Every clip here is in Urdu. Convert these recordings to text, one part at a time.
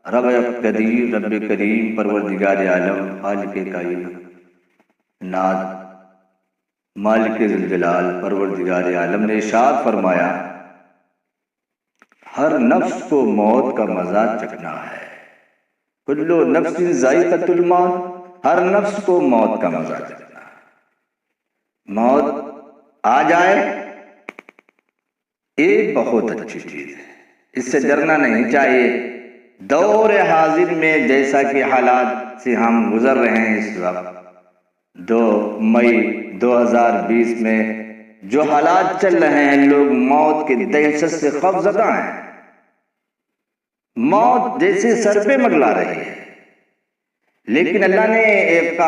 رب قدیر، رب کریم، پروردگار عالم، خالق کائنات، مالک ذوالجلال، پروردگار عالم نے ارشاد فرمایا ہر نفس کو موت کا مزہ چکھنا ہے۔ کل نفس ذائقۃ الموت، ہر نفس کو موت کا مزہ چکھنا ہے۔ موت آ جائے یہ بہت اچھی چیز ہے، اس سے ڈرنا نہیں چاہیے۔ دور حاضر میں جیسا کہ حالات سے ہم گزر رہے ہیں اس وقت 2 مئی 2020 میں جو حالات چل رہے ہیں، لوگ موت کی دہشت سے خوفزدہ ہیں۔ موت جیسے سر پہ منڈلا رہی ہے، لیکن اللہ نے ایک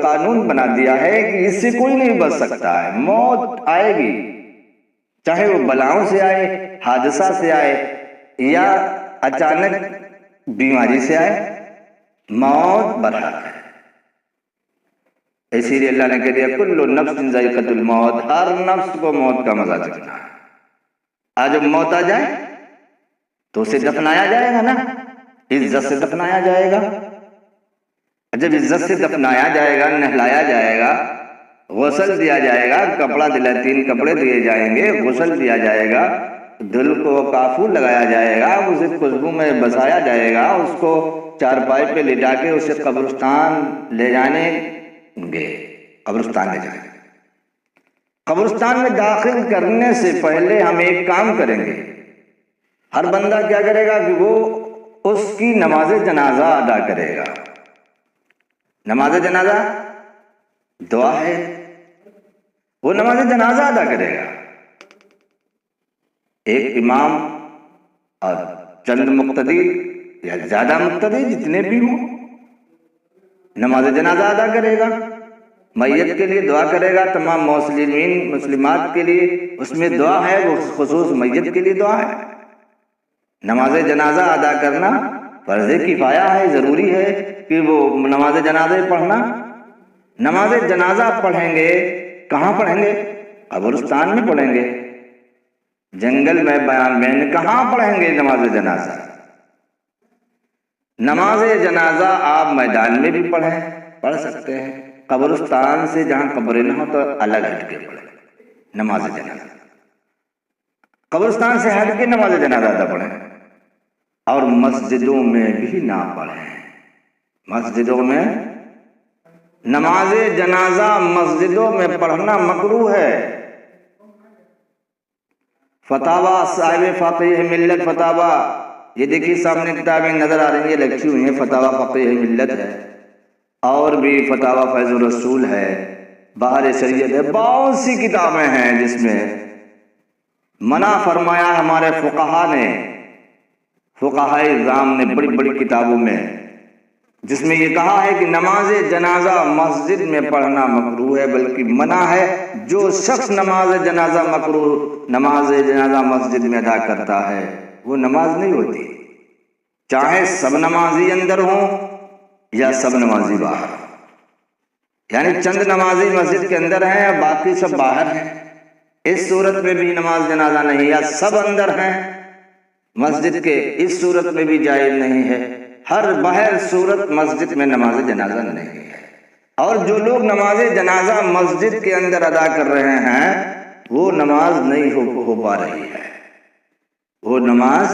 قانون بنا دیا ہے کہ اس سے کوئی نہیں بچ سکتا ہے۔ موت آئے گی، چاہے وہ بلاؤں سے آئے، حادثہ سے آئے یا اچانک بیماری سے آئے، موت برحق ہے۔ اسی لیے اللہ نے کہہ دیا کل نفس ذائقۃ الموت، ہر نفس کو موت کا مزہ چکھنا ہے۔ آج جب موت آ جائے تو اسے دفنایا جائے گا نا، عزت سے دفنایا جائے گا۔ جب عزت سے دفنایا جائے گا، نہلایا جائے گا، غسل دیا جائے گا، کپڑا 3 کپڑے دیے جائیں گے، غسل دیا جائے گا، دل کو کافور لگایا جائے گا، اسے خوشبو میں بسایا جائے گا، اس کو چارپائی پہ لٹا کے اسے قبرستان لے جانے گے، قبرستان لے جائیں گے۔ قبرستان میں داخل کرنے سے پہلے ہم ایک کام کریں گے۔ ہر بندہ کیا کرے گا کہ وہ اس کی نماز جنازہ ادا کرے گا۔ نماز جنازہ دعا ہے، وہ نماز جنازہ ادا کرے گا۔ ایک امام اور چند مقتدی یا زیادہ مقتدی جتنے بھی ہوں، نماز جنازہ ادا کرے گا، میت کے لیے دعا کرے گا۔ تمام مسلمات کے لیے اس میں دعا ہے، وہ خصوص میت کے لیے دعا ہے۔ نماز جنازہ ادا کرنا فرض کفایہ ہے، ضروری ہے کہ وہ نماز جنازہ پڑھنا۔ نماز جنازہ پڑھیں گے، کہاں پڑھیں گے؟ قبرستان میں پڑھیں گے، جنگل میں، بیان میں، کہاں پڑھیں گے نماز جنازہ؟ نماز جنازہ آپ میدان میں بھی پڑھ سکتے ہیں، قبرستان سے جہاں قبریں نہ ہو تو الگ ہٹ کے پڑھیں نماز جنازہ۔ قبرستان سے ہٹ کے نماز جنازہ ادا پڑھیں، اور مسجدوں میں بھی نہ پڑھیں۔ مسجدوں میں نماز جنازہ مسجدوں میں پڑھنا مکروہ ہے۔ فتاوی صاحب فقیہ ملت فتاوی، یہ دیکھیے سامنے کتابیں نظر آ رہی ہیں، لکھی ہوئی ہیں، فتاوی فقیہ ملت ہے، اور بھی فتاوی فیض الرسول ہے، بہار شریعت ہے، بہت سی کتابیں ہیں جس میں منع فرمایا ہمارے فقہا نے، فقہائے اعظام نے بڑی بڑی کتابوں میں، جس میں یہ کہا ہے کہ نماز جنازہ مسجد میں پڑھنا مکروہ ہے، بلکہ منع ہے۔ جو شخص نماز جنازہ مسجد میں ادا کرتا ہے وہ نماز نہیں ہوتی، چاہے سب نمازی اندر ہوں یا سب نمازی باہر ہوں۔ یعنی چند نمازی مسجد کے اندر ہیں اور باقی سب باہر ہیں، اس صورت میں بھی نماز جنازہ نہیں، یا سب اندر ہیں مسجد کے، اس صورت میں بھی جائز نہیں ہے۔ ہر بہر صورت مسجد میں نماز جنازہ نہیں ہے۔ اور جو لوگ نماز جنازہ مسجد کے اندر ادا کر رہے ہیں وہ نماز نہیں ہو پا رہی ہے، وہ نماز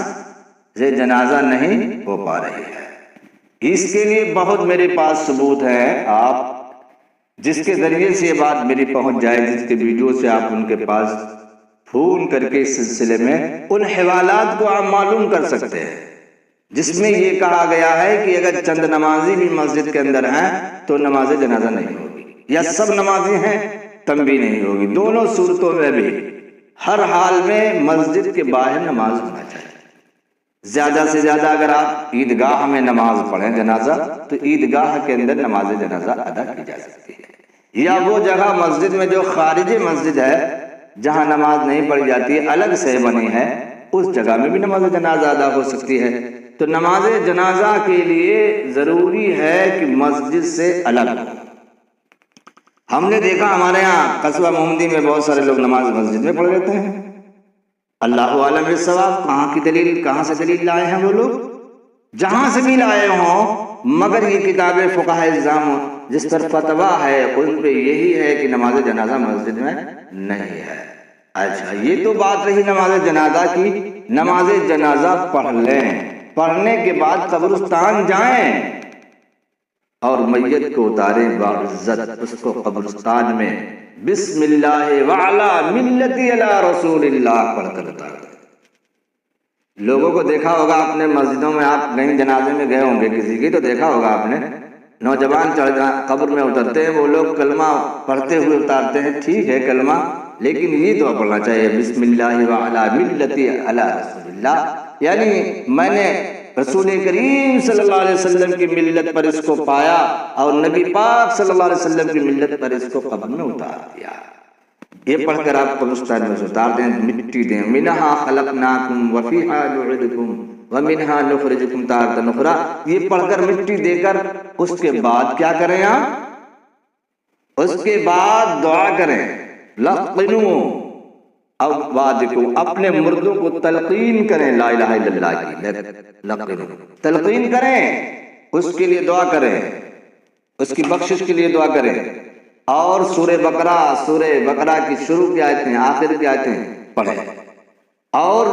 جنازہ نہیں ہو پا رہی ہے۔ اس کے لیے بہت میرے پاس ثبوت ہیں، آپ جس کے ذریعے سے یہ بات میری پہنچ جائے، جس کے ویڈیو سے آپ ان کے پاس فون کر کے اس سلسلے میں ان حوالات کو آپ معلوم کر سکتے ہیں، جس میں یہ کہا گیا ہے کہ اگر چند نمازی بھی مسجد کے اندر ہیں تو نماز جنازہ نہیں ہوگی، یا سب نمازی ہیں تب بھی نہیں ہوگی۔ دونوں صورتوں میں بھی ہر حال میں مسجد کے باہر نماز ہونا چاہیے۔ زیادہ سے زیادہ اگر آپ عیدگاہ میں نماز پڑھیں جنازہ، تو عیدگاہ کے اندر نماز جنازہ ادا کی جا سکتی ہے، یا وہ جگہ مسجد میں جو خارج مسجد ہے جہاں نماز نہیں پڑھی جاتی، الگ سے بنی ہے، اس جگہ میں بھی نماز جنازہ ادا ہو سکتی ہے۔ تو نماز جنازہ کے لیے ضروری ہے کہ مسجد سے الگ ہو۔ ہم نے دیکھا ہمارے ہاں قصبہ محمدی میں بہت سارے لوگ نماز مسجد میں پڑھ لیتے ہیں، اللہ عالم بالصواب، کہاں کی دلیل، کہاں سے دلیل لائے ہیں وہ لوگ؟ جہاں سے بھی لائے ہوں، مگر یہ کتاب فقہ الزام جس پر فتویٰ ہے ان پہ یہی ہے کہ نماز جنازہ مسجد میں نہیں ہے۔ اچھا، یہ تو بات رہی نماز جنازہ کی۔ نماز جنازہ پڑھ لیں، پڑھنے کے بعد قبرستان جائیں اور میت کو اتاریں باعزت، اس کو قبرستان میں بسم اللہ وعلا ملتی علی رسول اللہ پڑھ کر اتار دیں۔ لوگوں کو دیکھا ہوگا اپنے مسجدوں میں، آپ کہیں جنازے میں گئے ہوں گے کسی کی تو دیکھا ہوگا آپ نے، نوجوان قبر میں اترتے ہیں، وہ لوگ کلمہ پڑھتے ہوئے اتارتے ہیں، ٹھیک ہے کلمہ، لیکن یہ دعا پڑھنا چاہیے بسم اللہ وعلا ملتی علی رسول اللہ، یعنی میں نے رسول کریم صلی اللہ علیہ وسلم کی ملت پر اس کو پایا اور نبی پاک صلی اللہ علیہ وسلم کی ملت پر اس کو قبر میں اتار دیا۔ یہ پڑھ کر آپ قبرستان میں اتار دیں، مٹی دیں، منہا خلقناکم وفیہا نعیدکم ومنہا نخرجکم تارۃ اخری، یہ پڑھ کر مٹی دے کر اس کے بعد کیا کریں آپ؟ اس کے بعد دعا کریں، لقنوا اوادکم، اپنے مردوں کو تلقین کریں لا الہ الا اللہ کی، لقنوا تلقین کریں، اس کے لیے دعا کریں، اس کی بخشش کے لیے دعا کریں، اور سورہ بقرہ کی شروع کی آیتیں آخر کی آیتیں پڑھیں، اور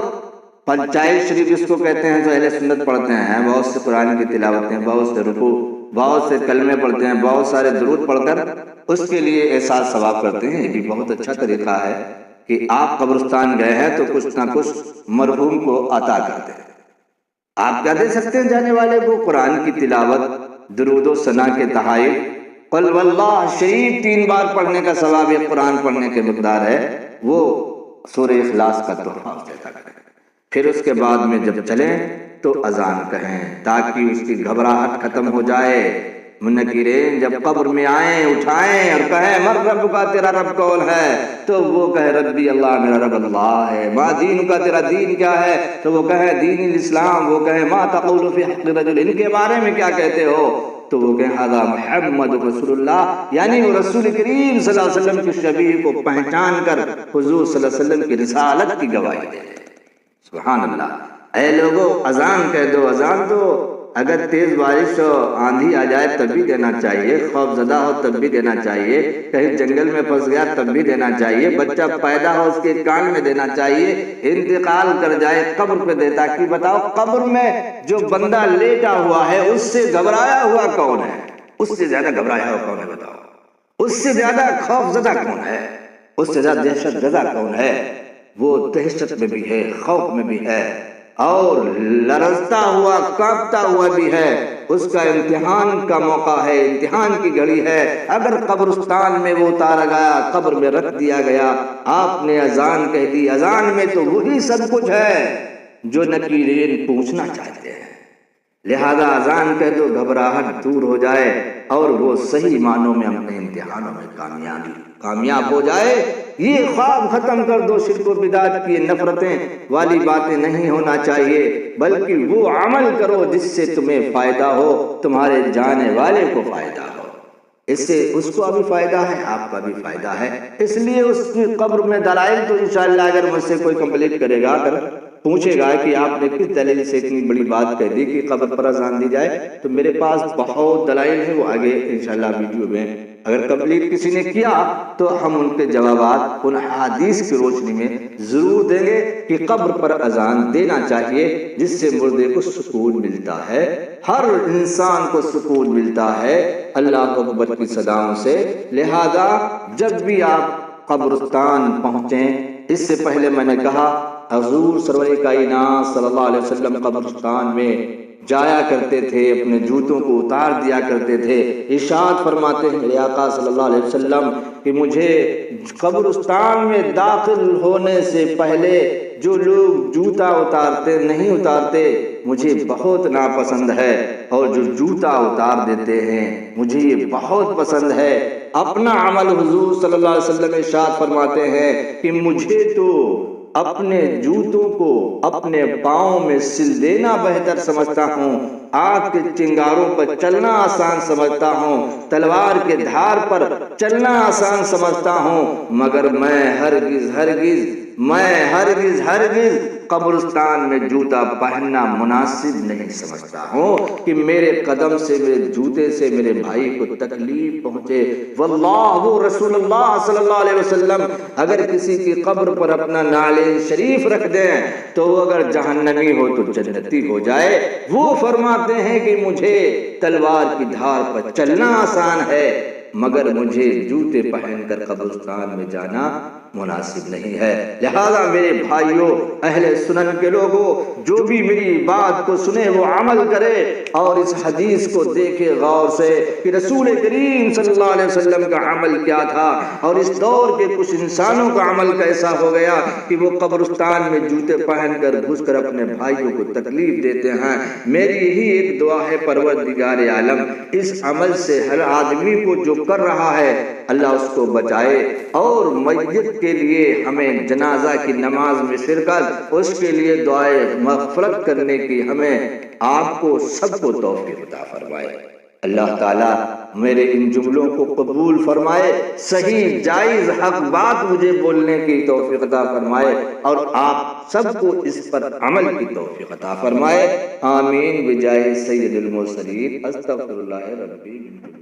پنچائت شریف اس کو کہتے ہیں جو اہل سنت پڑھتے ہیں، بہت سے قرآن کی تلاوتیں، بہت سے رکوع، بہت سے کلمے پڑھتے ہیں، بہت سارے درود پڑھ کر اس کے لیے احساس ثواب کرتے ہیں۔ یہ بھی بہت اچھا طریقہ ہے کہ آپ قبرستان گئے ہیں تو کچھ نہ کچھ مرحوم کو عطا کرتے ہیں۔ آپ کیا دے سکتے ہیں جانے والے کو؟ قرآن کی تلاوت، درود و ثنا کے تحائف، قل واللہ شریف 3 بار پڑھنے کا ثواب یہ قرآن پڑھنے کے مقدار ہے، وہ سورہ اخلاص کا تحفہ دیتا کریں۔ پھر اس کے بعد میں جب چلیں تو اذان کہیں تاکہ اس کی گھبراہٹ ختم ہو جائے۔ منکرین جب قبر میں آئیں، اٹھائیں اور کہیں مر رب کا، تیرا رب کون ہے؟ تو وہ کہے ربی اللہ، میرا رب اللہ ہے۔ ما دین کا، تیرا دین کیا ہے؟ تو وہ کہے دین الاسلام۔ وہ کہے ما تقول فی حق رجل، ان کے بارے میں کیا کہتے ہو؟ تو وہ کہیں ھذا محمد رسول اللہ، یعنی وہ رسول کریم صلی اللہ علیہ وسلم کی شبیہ کو پہچان کر حضور صلی اللہ علیہ وسلم کی رسالت کی گواہی دے۔ سبحان اللہ۔ اے لوگو اذان کہہ دو، اذان دو، اگر تیز بارش ہو، آندھی آ جائے تب بھی دینا چاہیے، خوف زدہ ہو تب بھی دینا چاہیے، کہیں جنگل میں پھنس گیا تب بھی دینا چاہیے، بچہ پیدا ہو اس کے کان میں دینا چاہیے، انتقال کر جائے قبر پہ دے، تاکہ بتاؤ قبر میں جو بندہ لیٹا ہوا ہے اس سے گھبرایا ہوا کون ہے؟ اس سے زیادہ گھبرایا ہوا کون ہے بتاؤ؟ اس سے زیادہ خوف زدہ کون ہے؟ اس سے زیادہ دہشت زدہ کون ہے؟ وہ دہشت میں بھی ہے، خوف میں بھی ہے، اور لرزتا ہوا کانپتا ہوا بھی ہے۔ اس کا امتحان کا موقع ہے، امتحان کی گھڑی ہے۔ اگر قبرستان میں وہ اتارا گیا، قبر میں رکھ دیا گیا، آپ نے اذان کہہ دی، اذان میں تو وہی سب کچھ ہے جو نکیرین پوچھنا چاہتے ہیں، لہذا اذان کہہ دو، گھبراہٹ دور ہو جائے اور وہ صحیح معنوں میں اپنے امتحانوں میں کامیاب ہو جائے۔ یہ خواب ختم کر دو، شرک و بدعت کی نفرتیں والی باتیں نہیں ہونا چاہیے، بلکہ وہ عمل کرو جس سے تمہیں فائدہ ہو، تمہارے جانے والے کو فائدہ ہو، اس سے اس کو بھی فائدہ ہے، آپ کا بھی فائدہ ہے۔ اس لیے اس کی قبر میں دلائل تو انشاءاللہ اگر مجھ سے کوئی کمپلیٹ کرے گا، اگر پوچھے گا کہ آپ نے کس دلیل سے اتنی بڑی بات کہہ دی کہ قبر پر اذان دی جائے، تو میرے پاس بہت دلائل ہیں، وہ آگے انشاءاللہ ویڈیو میں اگر کمپلیٹ کسی نے کیا تو ہم ان کے جوابات ان حدیث کی روشنی میں ضرور دیں گے کہ قبر پر اذان دینا چاہیے، جس سے مردے کو سکون ملتا ہے، ہر انسان کو سکون ملتا ہے اللہ اکبر کی صداؤں سے۔ لہذا جب بھی آپ قبرستان پہنچیں، اس سے پہلے میں نے کہا حضور سرور کائنات صلی اللہ علیہ وسلم قبرستان میں جایا کرتے تھے، اپنے جوتوں کو اتار دیا کرتے تھے۔ ارشاد فرماتے ہیں میرے آقا صلی اللہ علیہ وسلم کہ مجھے قبرستان میں داخل ہونے سے پہلے جو لوگ جوتا نہیں اتارتے مجھے بہت ناپسند ہے، اور جو جوتا اتار دیتے ہیں مجھے یہ بہت پسند ہے۔ اپنا عمل حضور صلی اللہ علیہ وسلم ارشاد فرماتے ہیں کہ مجھے تو اپنے جوتوں کو اپنے پاؤں میں سل دینا بہتر سمجھتا ہوں، آگ کے چنگاروں پر چلنا آسان سمجھتا ہوں، تلوار کے دھار پر چلنا آسان سمجھتا ہوں، مگر میں ہرگز میں ہرگز قبرستان میں جوتا پہننا مناسب نہیں سمجھتا ہوں کہ میرے قدم سے، میرے جوتے سے میرے بھائی کو تکلیف پہنچے۔ واللہ، رسول اللہ صلی اللہ علیہ وسلم اگر کسی کی قبر پر اپنا نعلین شریف رکھ دیں تو وہ اگر جہنمی ہو تو جنتی ہو جائے۔ وہ فرماتے ہیں کہ مجھے تلوار کی دھار پر چلنا آسان ہے مگر مجھے جوتے پہن کر قبرستان میں جانا مناسب نہیں ہے۔ لہذا میرے بھائیوں، اہل سنن کے لوگوں، جو بھی میری بات کو سنے وہ عمل کرے اور اس حدیث کو دیکھے غور سے کہ رسول کریم صلی اللہ علیہ وسلم کا عمل کیا تھا، اور اس دور کے کچھ انسانوں کا عمل کیسا ہو گیا کہ وہ قبرستان میں جوتے پہن کر گھس کر اپنے بھائیوں کو تکلیف دیتے ہیں۔ میری یہی ایک دعا ہے پروردگار عالم اس عمل سے ہر آدمی کو جو کر رہا ہے اللہ اس کو بچائے، اور میت کے لیے ہمیں جنازہ کی نماز میں شرکت، اس کے لیے دعائے مغفرت کرنے کی ہمیں آپ کو سب کو توفیق عطا فرمائے۔ اللہ تعالیٰ میرے ان جملوں کو قبول فرمائے، صحیح جائز حق بات مجھے بولنے کی توفیق عطا فرمائے، اور آپ سب کو اس پر عمل کی توفیق عطا فرمائے۔ آمین بجائے سید المرسلین، استغفر اللہ ربی من